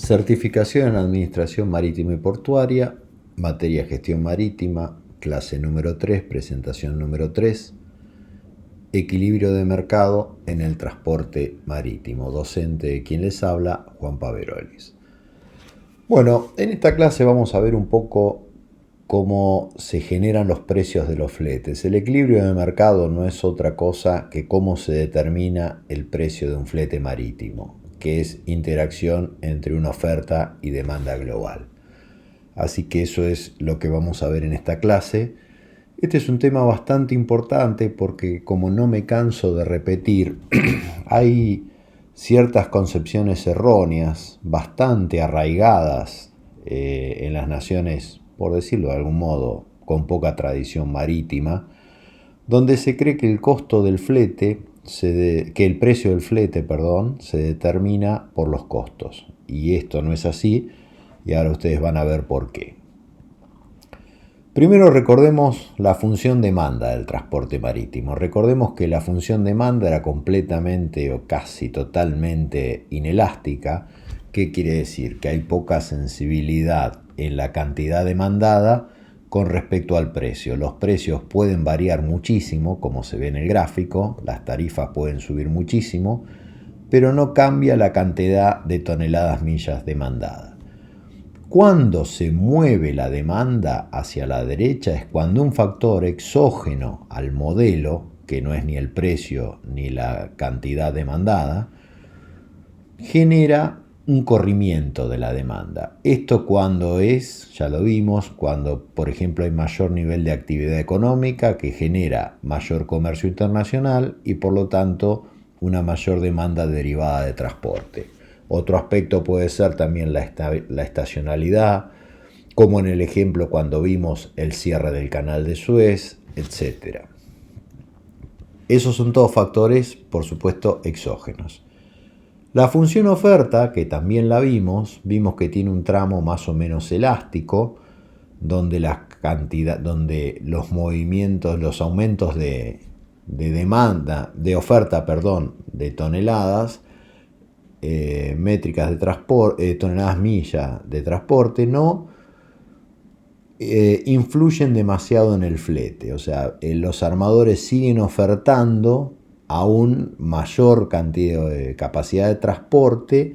Certificación en Administración Marítima y Portuaria, materia Gestión Marítima, clase número 3, presentación número 3, equilibrio de mercado en el transporte marítimo. Docente de quien les habla, Juan Paverolis. Bueno, en esta clase vamos a ver un poco cómo se generan los precios de los fletes. El equilibrio de mercado no es otra cosa que cómo se determina el precio de un flete marítimo, que es interacción entre una oferta y demanda global. Así que eso es lo que vamos a ver en esta clase. Este es un tema bastante importante porque, como no me canso de repetir, hay ciertas concepciones erróneas, bastante arraigadas en las naciones, por decirlo de algún modo, con poca tradición marítima, donde se cree que el costo del flete, que el precio del flete, se determina por los costos. Y esto no es así, y ahora ustedes van a ver por qué. Primero recordemos la función demanda del transporte marítimo. Recordemos que la función demanda era completamente o casi totalmente inelástica. ¿Qué quiere decir? Que hay poca sensibilidad en la cantidad demandada con respecto al precio. Los precios pueden variar muchísimo, como se ve en el gráfico, las tarifas pueden subir muchísimo, pero no cambia la cantidad de toneladas millas demandadas. Cuando se mueve la demanda hacia la derecha es cuando un factor exógeno al modelo, que no es ni el precio ni la cantidad demandada, genera un corrimiento de la demanda. Esto cuando es, ya lo vimos, cuando por ejemplo hay mayor nivel de actividad económica que genera mayor comercio internacional y por lo tanto una mayor demanda derivada de transporte. Otro aspecto puede ser también la estacionalidad, como en el ejemplo cuando vimos el cierre del canal de Suez, etc. Esos son todos factores, por supuesto, exógenos. La función oferta, que también la vimos que tiene un tramo más o menos elástico, donde donde los movimientos, los aumentos de demanda, de oferta, de toneladas, métricas de transporte, toneladas millas de transporte, no influyen demasiado en el flete. O sea, los armadores siguen ofertando aún mayor cantidad de capacidad de transporte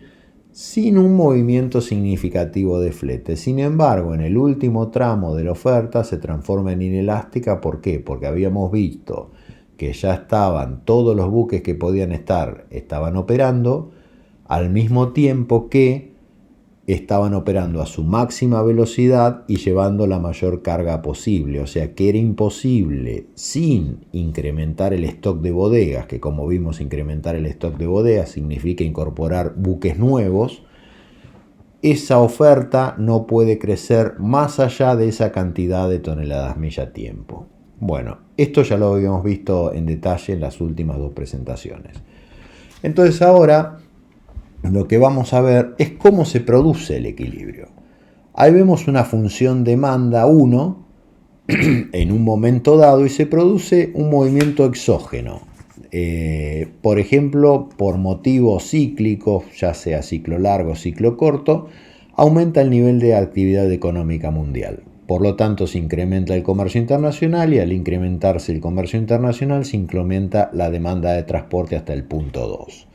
sin un movimiento significativo de flete. Sin embargo, en el último tramo de la oferta se transforma en inelástica. ¿Por qué? Porque habíamos visto que ya estaban todos los buques que podían estaban operando, al mismo tiempo que estaban operando a su máxima velocidad y llevando la mayor carga posible. O sea que era imposible, sin incrementar el stock de bodegas, que como vimos incrementar el stock de bodegas significa incorporar buques nuevos, esa oferta no puede crecer más allá de esa cantidad de toneladas milla tiempo. Bueno, esto ya lo habíamos visto en detalle en las últimas dos presentaciones. Entonces ahora lo que vamos a ver es cómo se produce el equilibrio. Ahí vemos una función demanda 1 en un momento dado y se produce un movimiento exógeno. Por ejemplo, por motivos cíclicos, ya sea ciclo largo o ciclo corto, aumenta el nivel de actividad económica mundial. Por lo tanto, se incrementa el comercio internacional y al incrementarse el comercio internacional se incrementa la demanda de transporte hasta el punto 2.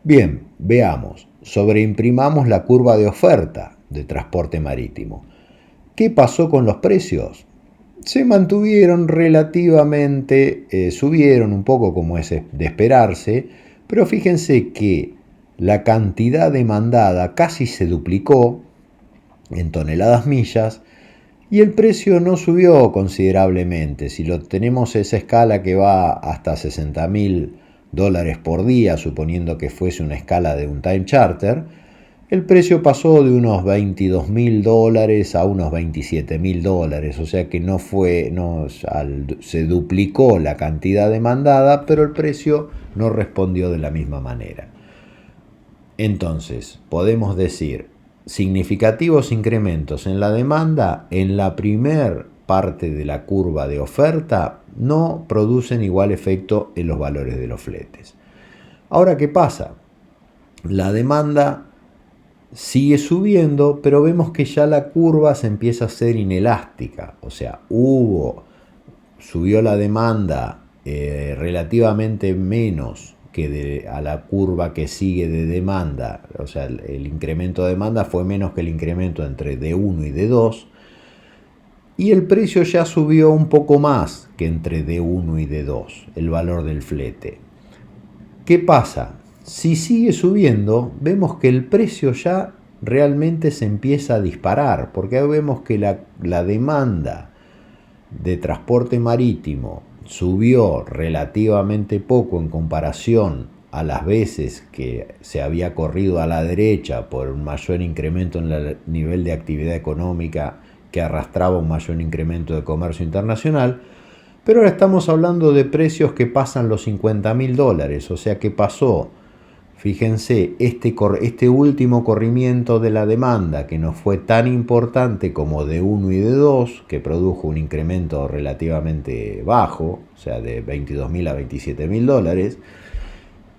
Bien, veamos, sobreimprimamos la curva de oferta de transporte marítimo. ¿Qué pasó con los precios? Se mantuvieron relativamente, subieron un poco como es de esperarse, pero fíjense que la cantidad demandada casi se duplicó en toneladas millas y el precio no subió considerablemente. Si lo tenemos esa escala que va hasta $60.000 por día, suponiendo que fuese una escala de un time charter, el precio pasó de unos $22.000 a unos $27.000, o sea que se duplicó la cantidad demandada, pero el precio no respondió de la misma manera. Entonces, podemos decir, significativos incrementos en la demanda en la primer parte de la curva de oferta no producen igual efecto en los valores de los fletes. Ahora, ¿qué pasa? La demanda sigue subiendo, pero vemos que ya la curva se empieza a hacer inelástica. O sea, subió la demanda relativamente menos que a la curva que sigue de demanda. O sea, el incremento de demanda fue menos que el incremento entre D1 y D2. Y el precio ya subió un poco más que entre D1 y D2, el valor del flete. ¿Qué pasa? Si sigue subiendo, vemos que el precio ya realmente se empieza a disparar, porque ahí vemos que la demanda de transporte marítimo subió relativamente poco en comparación a las veces que se había corrido a la derecha por un mayor incremento en el nivel de actividad económica que arrastraba un mayor incremento de comercio internacional. Pero ahora estamos hablando de precios que pasan los $50.000, o sea que pasó, fíjense, este último corrimiento de la demanda que no fue tan importante como D1 y D2, que produjo un incremento relativamente bajo, o sea de $22.000 a $27.000,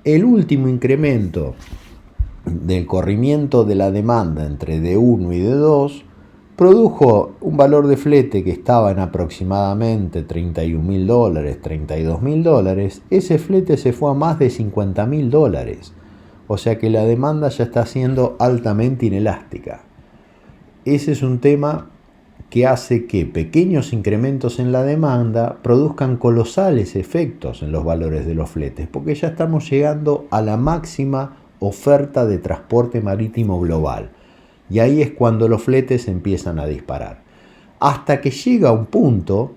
el último incremento del corrimiento de la demanda entre D1 y D2 produjo un valor de flete que estaba en aproximadamente $31.000, $32.000. Ese flete se fue a más de $50.000. O sea que la demanda ya está siendo altamente inelástica. Ese es un tema que hace que pequeños incrementos en la demanda produzcan colosales efectos en los valores de los fletes, porque ya estamos llegando a la máxima oferta de transporte marítimo global. Y ahí es cuando los fletes empiezan a disparar. Hasta que llega un punto,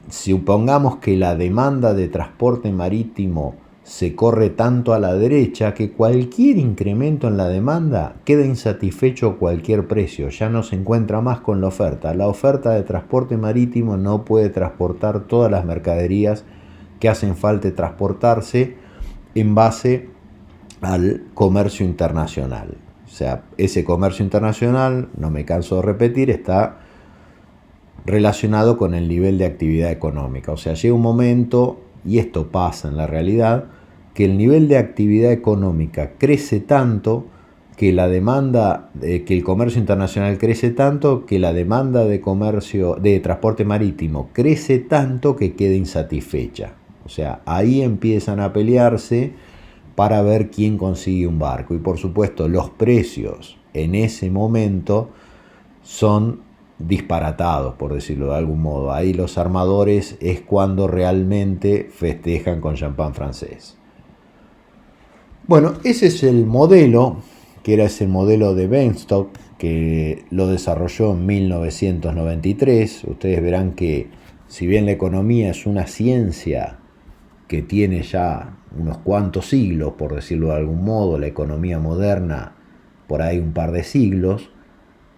supongamos que la demanda de transporte marítimo se corre tanto a la derecha que cualquier incremento en la demanda queda insatisfecho a cualquier precio, ya no se encuentra más con la oferta. La oferta de transporte marítimo no puede transportar todas las mercaderías que hacen falta transportarse en base al comercio internacional. O sea, ese comercio internacional, no me canso de repetir, está relacionado con el nivel de actividad económica. O sea, llega un momento, y esto pasa en la realidad, que el nivel de actividad económica crece tanto que la demanda, que el comercio internacional crece tanto que la demanda de comercio, de transporte marítimo crece tanto que queda insatisfecha. O sea, ahí empiezan a pelearse para ver quién consigue un barco. Y por supuesto, los precios en ese momento son disparatados, por decirlo de algún modo. Ahí los armadores es cuando realmente festejan con champán francés. Bueno, ese es el modelo, que era ese modelo de Benstock, que lo desarrolló en 1993. Ustedes verán que si bien la economía es una ciencia que tiene ya unos cuantos siglos, por decirlo de algún modo, la economía moderna por ahí un par de siglos,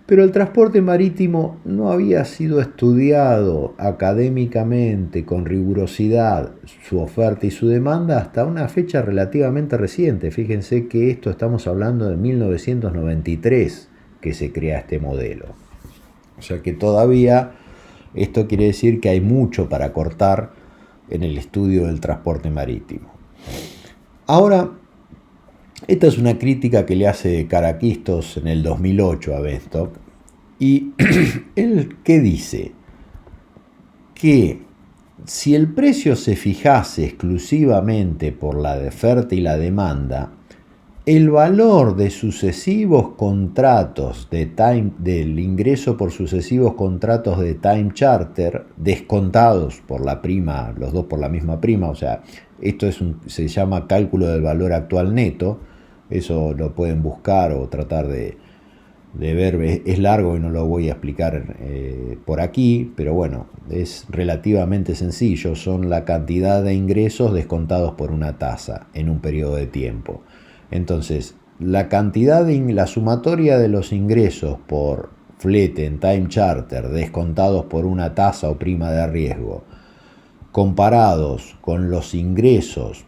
pero el transporte marítimo no había sido estudiado académicamente con rigurosidad, su oferta y su demanda, hasta una fecha relativamente reciente. Fíjense que estamos hablando de 1993 que se crea este modelo. O sea que todavía esto quiere decir que hay mucho para cortar en el estudio del transporte marítimo. Ahora, esta es una crítica que le hace Karakistos en el 2008 a Benstock. Y él, ¿qué dice? Que si el precio se fijase exclusivamente por la oferta y la demanda, el valor de sucesivos contratos del ingreso por sucesivos contratos de time charter descontados por la prima, los dos por la misma prima, o sea, esto se llama cálculo del valor actual neto. Eso lo pueden buscar o tratar de ver, es largo y no lo voy a explicar por aquí, pero bueno, es relativamente sencillo. Son la cantidad de ingresos descontados por una tasa en un periodo de tiempo. Entonces, la sumatoria de los ingresos por flete en time charter descontados por una tasa o prima de riesgo, comparados con los ingresos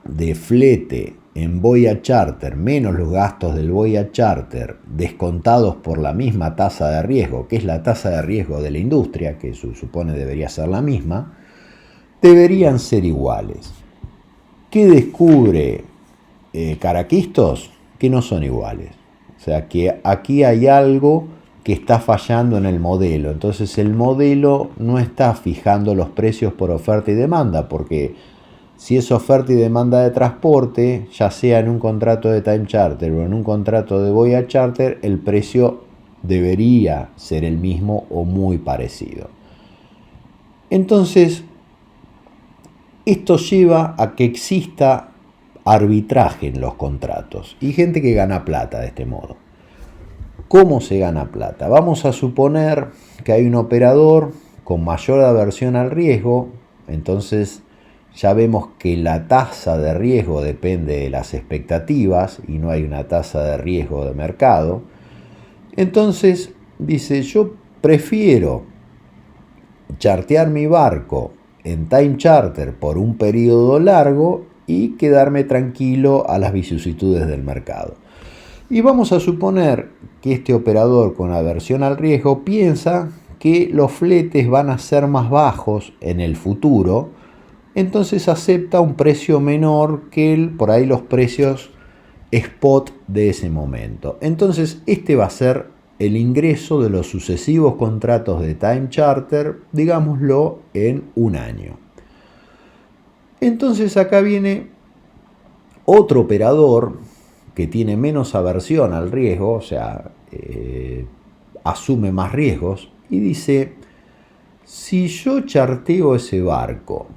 de flete en Voyage Charter menos los gastos del Voyage Charter descontados por la misma tasa de riesgo, que es la tasa de riesgo de la industria, que se supone debería ser la misma, deberían ser iguales. ¿Qué descubre Karakistos? que no son iguales. O sea que aquí hay algo que está fallando en el modelo. Entonces el modelo no está fijando los precios por oferta y demanda, porque si es oferta y demanda de transporte, ya sea en un contrato de Time Charter o en un contrato de Voyage Charter, el precio debería ser el mismo o muy parecido. Entonces, esto lleva a que exista arbitraje en los contratos y gente que gana plata de este modo. ¿Cómo se gana plata? Vamos a suponer que hay un operador con mayor aversión al riesgo, entonces ya vemos que la tasa de riesgo depende de las expectativas y no hay una tasa de riesgo de mercado. Entonces dice, yo prefiero chartear mi barco en Time Charter por un periodo largo y quedarme tranquilo a las vicisitudes del mercado. Y vamos a suponer que este operador con aversión al riesgo piensa que los fletes van a ser más bajos en el futuro, entonces acepta un precio menor que por ahí los precios spot de ese momento. Entonces este va a ser el ingreso de los sucesivos contratos de Time Charter, digámoslo, en un año. Entonces acá viene otro operador que tiene menos aversión al riesgo, o sea, asume más riesgos, y dice, si yo charteo ese barco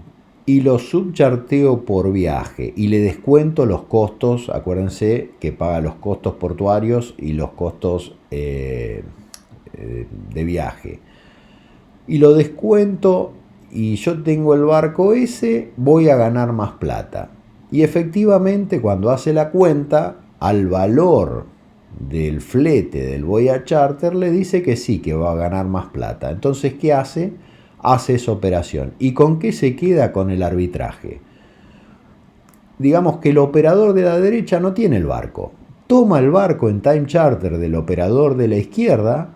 y lo subcharteo por viaje y le descuento los costos, acuérdense que paga los costos portuarios y los costos de viaje, y lo descuento y yo tengo el barco ese, voy a ganar más plata. Y efectivamente cuando hace la cuenta, al valor del flete del Voyage Charter le dice que sí, que va a ganar más plata. Entonces, ¿qué hace? Hace esa operación. ¿Y con qué se queda? Con el arbitraje. Digamos que el operador de la derecha no tiene el barco. Toma el barco en Time Charter del operador de la izquierda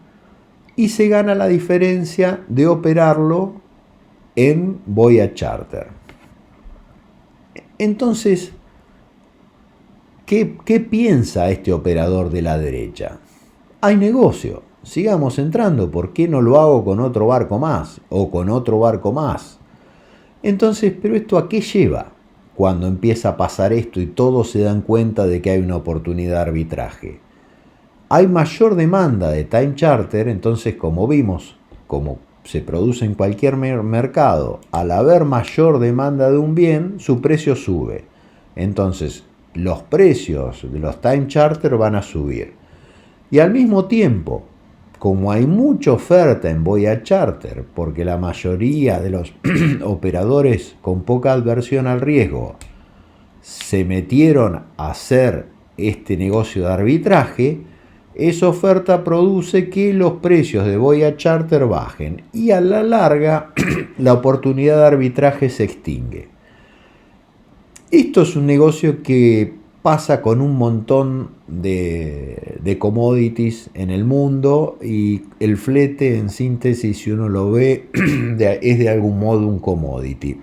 y se gana la diferencia de operarlo en Voyage Charter. Entonces, ¿qué piensa este operador de la derecha? Hay negocio, sigamos entrando, ¿por qué no lo hago con otro barco más o con otro barco más? Entonces, ¿pero esto a qué lleva? Cuando empieza a pasar esto y todos se dan cuenta de que hay una oportunidad de arbitraje. Hay mayor demanda de Time Charter, entonces como vimos, como se produce en cualquier mercado, al haber mayor demanda de un bien, su precio sube. Entonces, los precios de los Time Charter van a subir. Y al mismo tiempo, como hay mucha oferta en Voyage Charter, porque la mayoría de los operadores con poca aversión al riesgo se metieron a hacer este negocio de arbitraje, esa oferta produce que los precios de Voyage Charter bajen y a la larga la oportunidad de arbitraje se extingue. Esto es un negocio que pasa con un montón de commodities en el mundo y el flete, en síntesis, si uno lo ve, es de algún modo un commodity.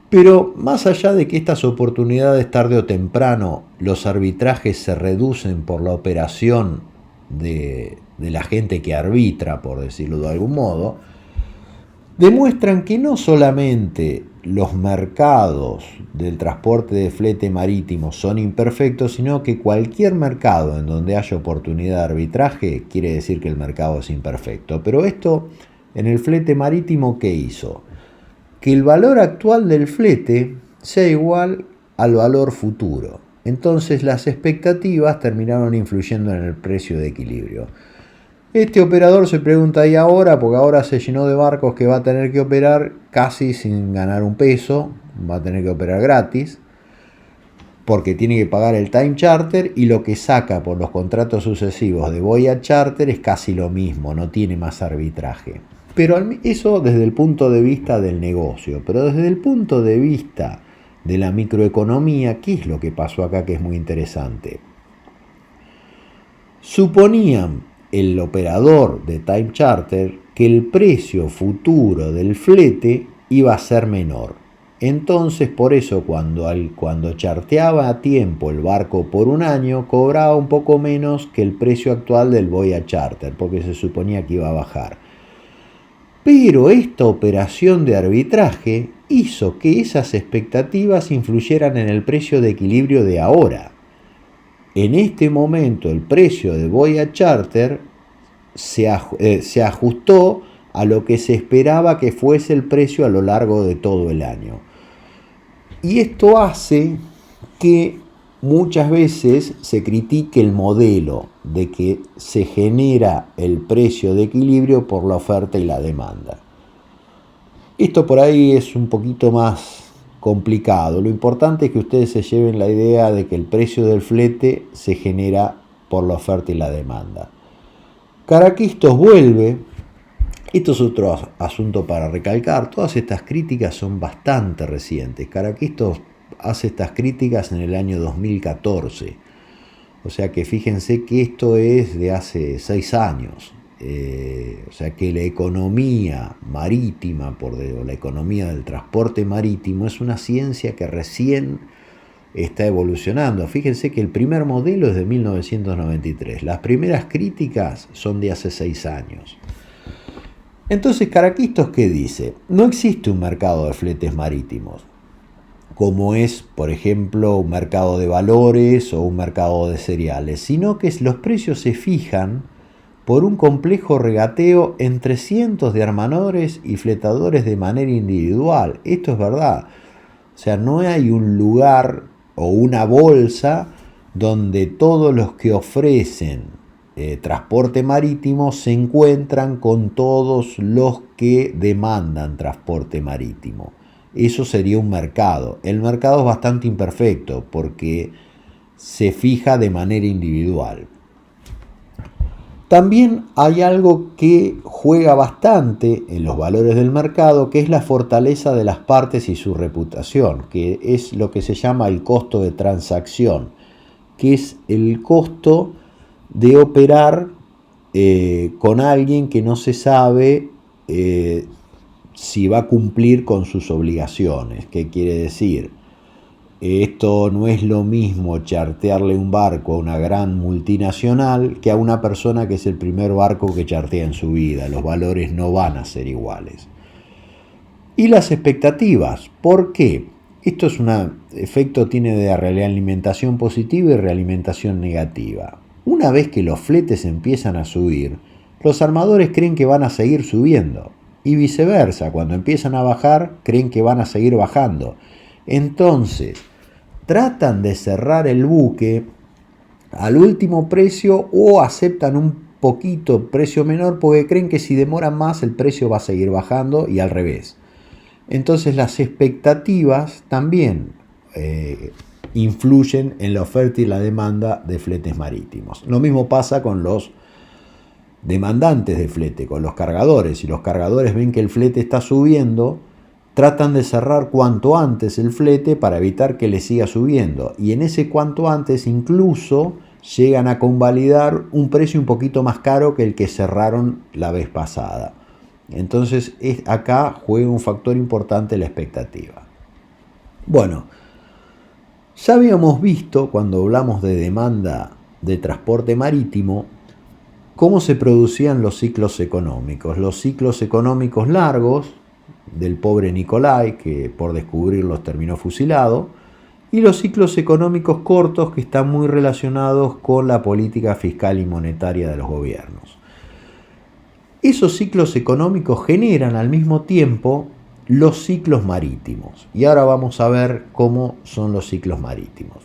Pero más allá de que estas oportunidades tarde o temprano los arbitrajes se reducen por la operación de la gente que arbitra, por decirlo de algún modo, demuestran que no solamente los mercados del transporte de flete marítimo son imperfectos, sino que cualquier mercado en donde haya oportunidad de arbitraje quiere decir que el mercado es imperfecto. Pero esto en el flete marítimo, ¿qué hizo? Que el valor actual del flete sea igual al valor futuro. Entonces las expectativas terminaron influyendo en el precio de equilibrio. Este operador se pregunta, ¿y ahora? Porque ahora se llenó de barcos que va a tener que operar casi sin ganar un peso, va a tener que operar gratis, porque tiene que pagar el Time Charter y lo que saca por los contratos sucesivos de Voyage Charter es casi lo mismo, no tiene más arbitraje. Pero eso desde el punto de vista del negocio, pero desde el punto de vista de la microeconomía, ¿qué es lo que pasó acá que es muy interesante? Suponían el operador de Time Charter que el precio futuro del flete iba a ser menor. Entonces, por eso, cuando charteaba a tiempo el barco por un año, cobraba un poco menos que el precio actual del Voyage Charter, porque se suponía que iba a bajar. Pero esta operación de arbitraje hizo que esas expectativas influyeran en el precio de equilibrio de ahora. En este momento, el precio de Voyage Charter se ajustó a lo que se esperaba que fuese el precio a lo largo de todo el año. Y esto hace que muchas veces se critique el modelo de que se genera el precio de equilibrio por la oferta y la demanda. Esto por ahí es un poquito más complicado. Lo importante es que ustedes se lleven la idea de que el precio del flete se genera por la oferta y la demanda. Caraquistos vuelve. Esto es otro asunto para recalcar. Todas estas críticas son bastante recientes. Caraquistos hace estas críticas en el año 2014. O sea que fíjense que esto es de hace 6 años. O sea que la economía marítima, o la economía del transporte marítimo, es una ciencia que recién está evolucionando. Fíjense que el primer modelo es de 1993. Las primeras críticas son de hace 6 años. Entonces, Caraquistos, ¿qué dice? No existe un mercado de fletes marítimos, como es, por ejemplo, un mercado de valores o un mercado de cereales, sino que los precios se fijan por un complejo regateo entre cientos de armadores y fletadores de manera individual. Esto es verdad. O sea, no hay un lugar o una bolsa donde todos los que ofrecen transporte marítimo se encuentran con todos los que demandan transporte marítimo. Eso sería un mercado. El mercado es bastante imperfecto porque se fija de manera individual. También hay algo que juega bastante en los valores del mercado, que es la fortaleza de las partes y su reputación, que es lo que se llama el costo de transacción, que es el costo de operar con alguien que no se sabe si va a cumplir con sus obligaciones. ¿Qué quiere decir? Esto no es lo mismo chartearle un barco a una gran multinacional que a una persona que es el primer barco que chartea en su vida. Los valores no van a ser iguales. Y las expectativas. ¿Por qué? Esto es un efecto, tiene de realimentación positiva y realimentación negativa. Una vez que los fletes empiezan a subir, los armadores creen que van a seguir subiendo. Y viceversa, cuando empiezan a bajar, creen que van a seguir bajando. Entonces, tratan de cerrar el buque al último precio o aceptan un poquito precio menor porque creen que si demoran más el precio va a seguir bajando y al revés. Entonces las expectativas también influyen en la oferta y la demanda de fletes marítimos. Lo mismo pasa con los demandantes de flete, con los cargadores. Si los cargadores ven que el flete está subiendo, tratan de cerrar cuanto antes el flete para evitar que le siga subiendo. Y en ese cuanto antes incluso llegan a convalidar un precio un poquito más caro que el que cerraron la vez pasada. Entonces acá juega un factor importante la expectativa. Bueno, ya habíamos visto cuando hablamos de demanda de transporte marítimo cómo se producían los ciclos económicos. Los ciclos económicos largos del pobre Nicolai, que por descubrirlos terminó fusilado, y los ciclos económicos cortos que están muy relacionados con la política fiscal y monetaria de los gobiernos. Esos ciclos económicos generan al mismo tiempo los ciclos marítimos. Y ahora vamos a ver cómo son los ciclos marítimos.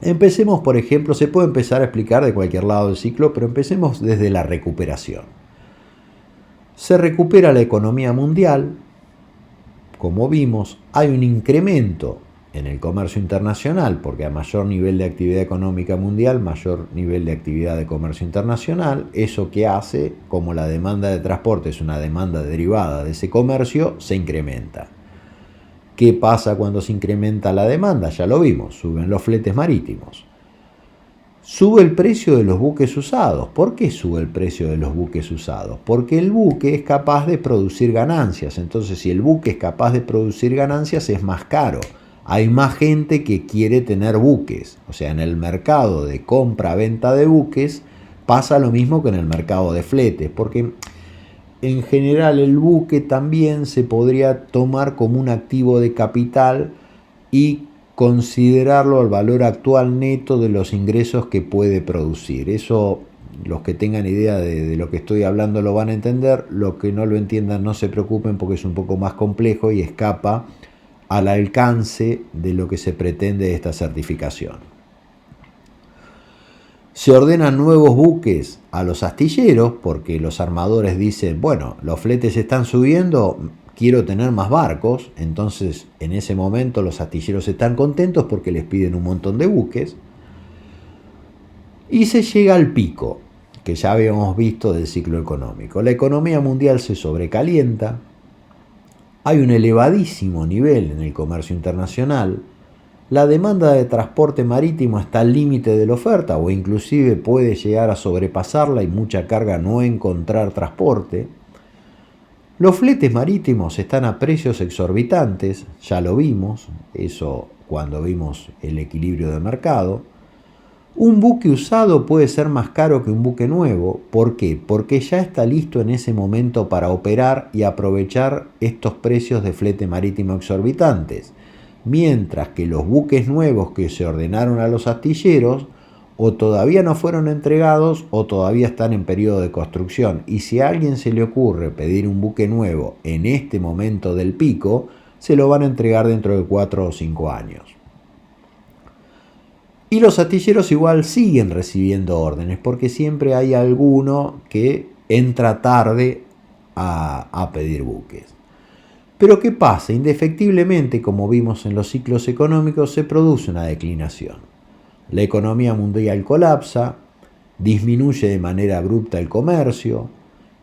Empecemos, por ejemplo, se puede empezar a explicar de cualquier lado del ciclo, pero empecemos desde la recuperación. Se recupera la economía mundial. Como vimos, hay un incremento en el comercio internacional, porque a mayor nivel de actividad económica mundial, mayor nivel de actividad de comercio internacional. Eso que hace, como la demanda de transporte es una demanda derivada de ese comercio, se incrementa. ¿Qué pasa cuando se incrementa la demanda? Ya lo vimos, suben los fletes marítimos. Sube el precio de los buques usados. ¿Por qué sube el precio de los buques usados? Porque el buque es capaz de producir ganancias. Entonces, si el buque es capaz de producir ganancias, es más caro. Hay más gente que quiere tener buques. O sea, en el mercado de compra-venta de buques pasa lo mismo que en el mercado de fletes. Porque en general el buque también se podría tomar como un activo de capital y considerarlo al valor actual neto de los ingresos que puede producir. Eso, los que tengan idea de lo que estoy hablando lo van a entender. Los que no lo entiendan no se preocupen porque es un poco más complejo y escapa al alcance de lo que se pretende de esta certificación. Se ordenan nuevos buques a los astilleros porque los armadores dicen, bueno, los fletes están subiendo, quiero tener más barcos. Entonces, en ese momento los astilleros están contentos porque les piden un montón de buques. Y se llega al pico, que ya habíamos visto del ciclo económico. La economía mundial se sobrecalienta. Hay un elevadísimo nivel en el comercio internacional. La demanda de transporte marítimo está al límite de la oferta o inclusive puede llegar a sobrepasarla y mucha carga no encontrar transporte. Los fletes marítimos están a precios exorbitantes, ya lo vimos, eso cuando vimos el equilibrio de mercado. Un buque usado puede ser más caro que un buque nuevo. ¿Por qué? Porque ya está listo en ese momento para operar y aprovechar estos precios de flete marítimo exorbitantes. Mientras que los buques nuevos que se ordenaron a los astilleros o todavía no fueron entregados o todavía están en periodo de construcción. Y si a alguien se le ocurre pedir un buque nuevo en este momento del pico, se lo van a entregar dentro de 4 o 5 años. Y los astilleros igual siguen recibiendo órdenes porque siempre hay alguno que entra tarde a pedir buques. Pero ¿qué pasa? Indefectiblemente, como vimos en los ciclos económicos, se produce una declinación. La economía mundial colapsa, disminuye de manera abrupta el comercio,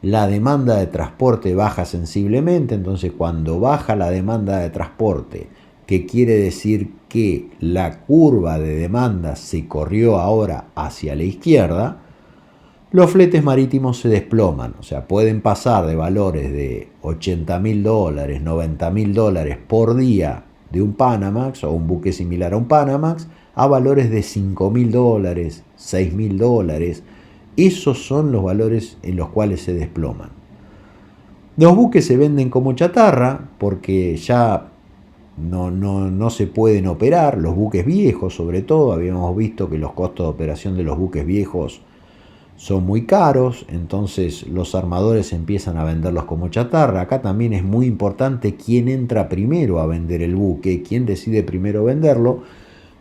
la demanda de transporte baja sensiblemente. Entonces, cuando baja la demanda de transporte, que quiere decir que la curva de demanda se corrió ahora hacia la izquierda, los fletes marítimos se desploman. O sea, pueden pasar de valores de $80.000, $90.000 por día de un Panamax o un buque similar a un Panamax a valores de $5.000, $6.000. Esos son los valores en los cuales se desploman. Los buques se venden como chatarra porque ya no se pueden operar. Los buques viejos, sobre todo, habíamos visto que los costos de operación de los buques viejos son muy caros, entonces los armadores empiezan a venderlos como chatarra. Acá también es muy importante quién entra primero a vender el buque, quién decide primero venderlo,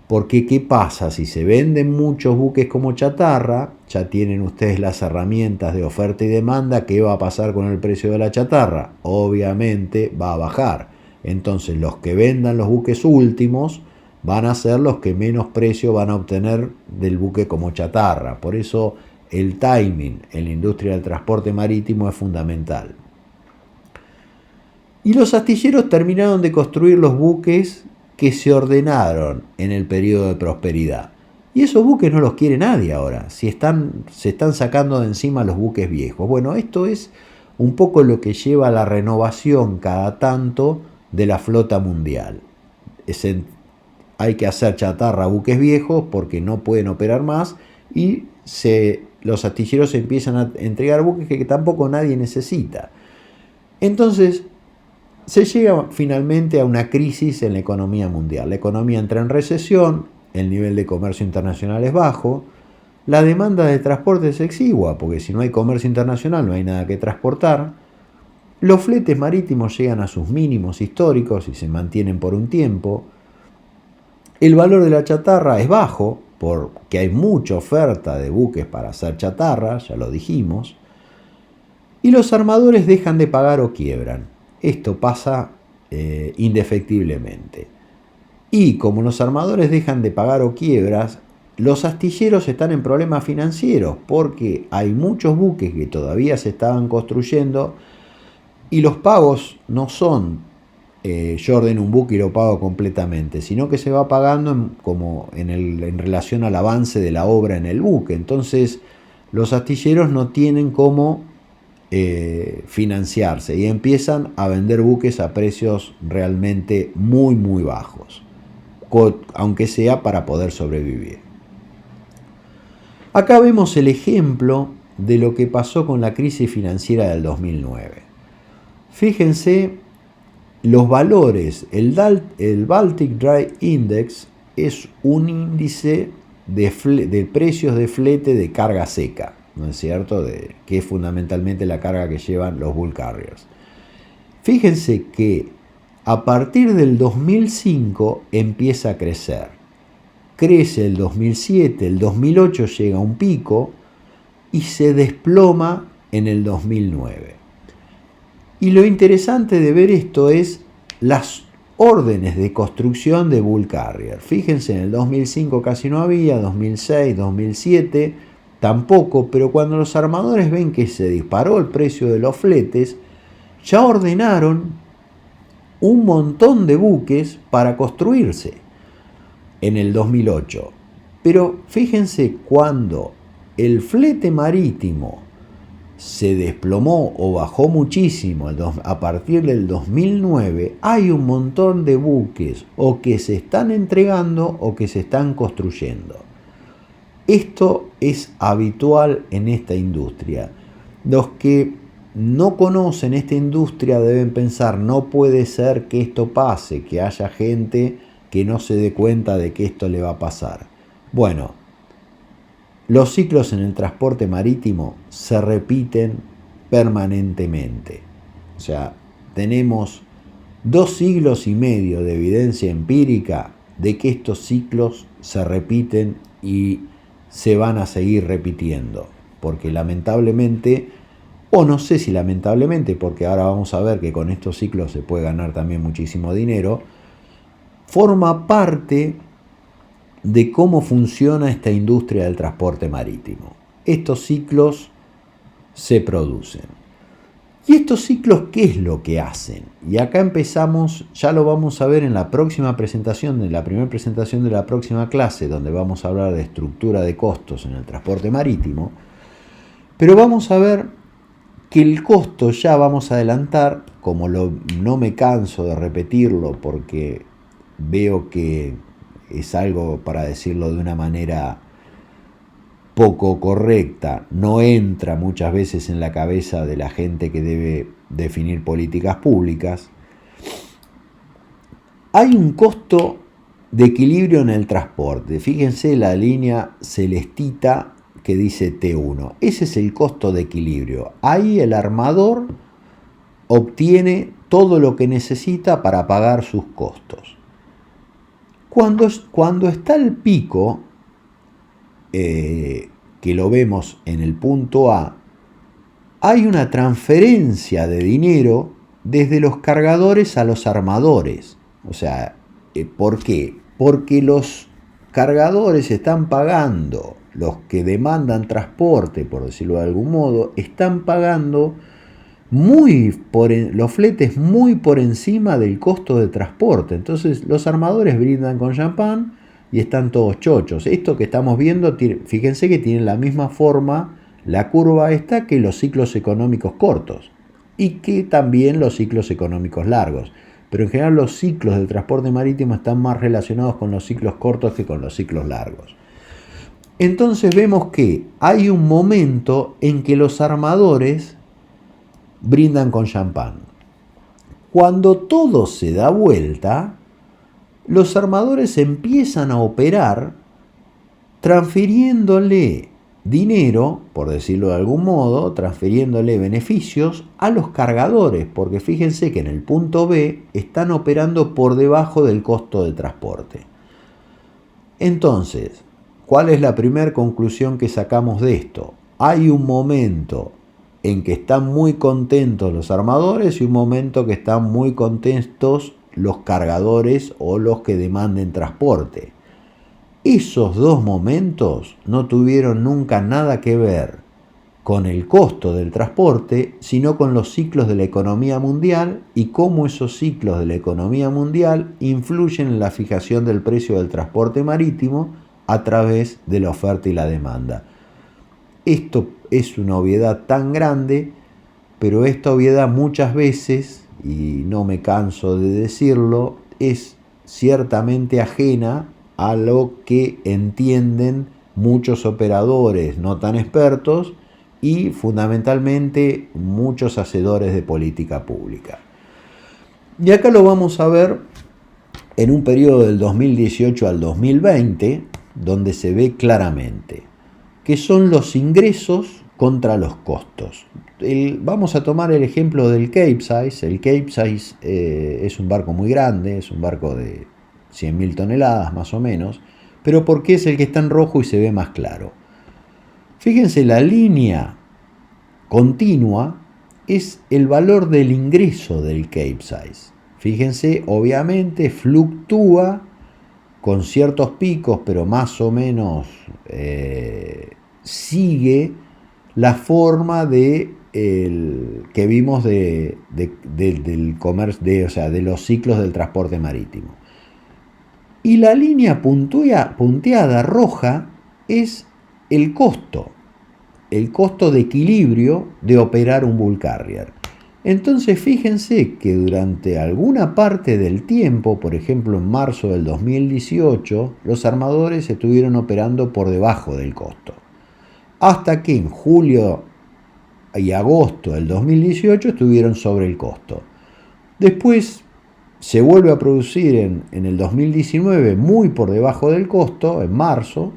porque ¿qué pasa? Si se venden muchos buques como chatarra, ya tienen ustedes las herramientas de oferta y demanda. ¿Qué va a pasar con el precio de la chatarra? Obviamente va a bajar. Entonces los que vendan los buques últimos van a ser los que menos precio van a obtener del buque como chatarra. Por eso el timing en la industria del transporte marítimo es fundamental. Y los astilleros terminaron de construir los buques que se ordenaron en el periodo de prosperidad. Y esos buques no los quiere nadie ahora. Se están sacando de encima los buques viejos. Bueno, esto es un poco lo que lleva a la renovación cada tanto de la flota mundial. Hay que hacer chatarra a buques viejos porque no pueden operar más y los astilleros empiezan a entregar buques que tampoco nadie necesita. Entonces se llega finalmente a una crisis en la economía mundial. La economía entra en recesión, el nivel de comercio internacional es bajo, la demanda de transporte es exigua, porque si no hay comercio internacional no hay nada que transportar. Los fletes marítimos llegan a sus mínimos históricos y se mantienen por un tiempo. El valor de la chatarra es bajo, porque hay mucha oferta de buques para hacer chatarra, ya lo dijimos, y los armadores dejan de pagar o quiebran. Esto pasa indefectiblemente. Y como los armadores dejan de pagar o quiebras, los astilleros están en problemas financieros, porque hay muchos buques que todavía se estaban construyendo y los pagos no son yo ordeno un buque y lo pago completamente, sino que se va pagando en relación al avance de la obra en el buque. Entonces los astilleros no tienen cómo financiarse y empiezan a vender buques a precios realmente muy muy bajos, aunque sea para poder sobrevivir. Acá vemos el ejemplo de lo que pasó con la crisis financiera del 2009. Fíjense los valores. El Baltic Dry Index es un índice de precios de flete de carga seca, ¿no es cierto? Que es fundamentalmente la carga que llevan los bulk carriers. Fíjense que a partir del 2005 empieza a crecer. Crece el 2007, el 2008 llega a un pico y se desploma en el 2009. Y lo interesante de ver esto es las órdenes de construcción de bulk carrier. Fíjense, en el 2005 casi no había, 2006, 2007 tampoco, pero cuando los armadores ven que se disparó el precio de los fletes, ya ordenaron un montón de buques para construirse en el 2008. Pero fíjense, cuando el flete marítimo se desplomó o bajó muchísimo a partir del 2009, hay un montón de buques o que se están entregando o que se están construyendo. Esto es habitual en esta industria. Los que no conocen esta industria deben pensar, no puede ser que esto pase, que haya gente que no se dé cuenta de que esto le va a pasar. Bueno, los ciclos en el transporte marítimo se repiten permanentemente. O sea, tenemos 2 siglos y medio de evidencia empírica de que estos ciclos se repiten y se van a seguir repitiendo. Porque lamentablemente, o no sé si lamentablemente, porque ahora vamos a ver que con estos ciclos se puede ganar también muchísimo dinero, forma parte de cómo funciona esta industria del transporte marítimo. Estos ciclos se producen. ¿Y estos ciclos qué es lo que hacen? Y acá empezamos, ya lo vamos a ver en la próxima presentación, en la primera presentación de la próxima clase, donde vamos a hablar de estructura de costos en el transporte marítimo. Pero vamos a ver que el costo, ya vamos a adelantar, como no me canso de repetirlo porque veo que es algo, para decirlo de una manera poco correcta, no entra muchas veces en la cabeza de la gente que debe definir políticas públicas. Hay un costo de equilibrio en el transporte. Fíjense la línea celestita que dice T1. Ese es el costo de equilibrio. Ahí el armador obtiene todo lo que necesita para pagar sus costos. Cuando está el pico, que lo vemos en el punto A, hay una transferencia de dinero desde los cargadores a los armadores. O sea, ¿por qué? Porque los cargadores están pagando, los que demandan transporte, por decirlo de algún modo, están pagando los fletes muy por encima del costo de transporte. Entonces los armadores brindan con champán y están todos chochos. Esto que estamos viendo, fíjense que tiene la misma forma, la curva esta, que los ciclos económicos cortos y que también los ciclos económicos largos. Pero en general los ciclos del transporte marítimo están más relacionados con los ciclos cortos que con los ciclos largos. Entonces vemos que hay un momento en que los armadores brindan con champán. Cuando todo se da vuelta, los armadores empiezan a operar transfiriéndole dinero, por decirlo de algún modo, transfiriéndole beneficios a los cargadores, porque fíjense que en el punto B están operando por debajo del costo de transporte. Entonces, ¿cuál es la primera conclusión que sacamos de esto? Hay un momento en que están muy contentos los armadores y un momento que están muy contentos los cargadores o los que demanden transporte. Esos dos momentos no tuvieron nunca nada que ver con el costo del transporte, sino con los ciclos de la economía mundial y cómo esos ciclos de la economía mundial influyen en la fijación del precio del transporte marítimo a través de la oferta y la demanda. Esto es una obviedad tan grande, pero esta obviedad muchas veces, y no me canso de decirlo, es ciertamente ajena a lo que entienden muchos operadores no tan expertos y fundamentalmente muchos hacedores de política pública. Y acá lo vamos a ver en un periodo del 2018 al 2020, donde se ve claramente que son los ingresos contra los costos. Vamos a tomar el ejemplo del Capesize. El Capesize es un barco muy grande, es un barco de 100.000 toneladas más o menos, pero porque es el que está en rojo y se ve más claro. Fíjense, la línea continua es el valor del ingreso del Capesize. Fíjense, obviamente fluctúa con ciertos picos, pero más o menos sigue la forma que vimos del comercio, o sea, de los ciclos del transporte marítimo. Y la línea punteada roja es el costo de equilibrio de operar un Bull Carrier. Entonces fíjense que durante alguna parte del tiempo, por ejemplo en marzo del 2018, los armadores estuvieron operando por debajo del costo. Hasta que en julio y agosto del 2018 estuvieron sobre el costo. Después se vuelve a producir en el 2019 muy por debajo del costo, en marzo,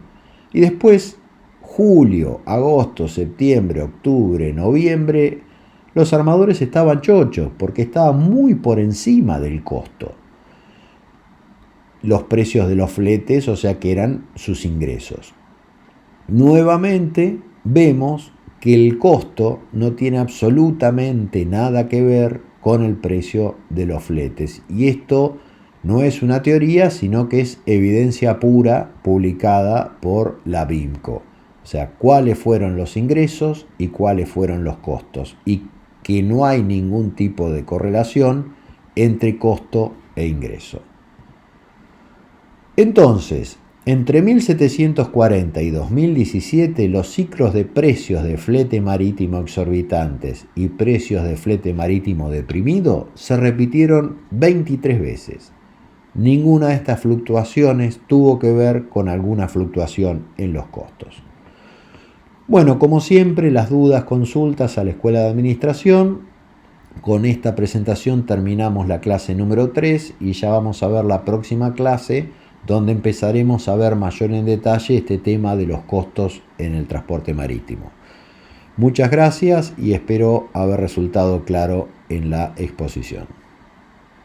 y después julio, agosto, septiembre, octubre, noviembre, los armadores estaban chochos porque estaban muy por encima del costo. Los precios de los fletes, o sea que eran sus ingresos. Nuevamente vemos que el costo no tiene absolutamente nada que ver con el precio de los fletes. Y esto no es una teoría, sino que es evidencia pura publicada por la BIMCO. O sea, cuáles fueron los ingresos y cuáles fueron los costos. Y que no hay ningún tipo de correlación entre costo e ingreso. Entonces, entre 1740 y 2017, los ciclos de precios de flete marítimo exorbitantes y precios de flete marítimo deprimido se repitieron 23 veces. Ninguna de estas fluctuaciones tuvo que ver con alguna fluctuación en los costos. Bueno, como siempre, las dudas, consultas a la Escuela de Administración. Con esta presentación terminamos la clase número 3 y ya vamos a ver la próxima clase, donde empezaremos a ver mayor en detalle este tema de los costos en el transporte marítimo. Muchas gracias y espero haber resultado claro en la exposición.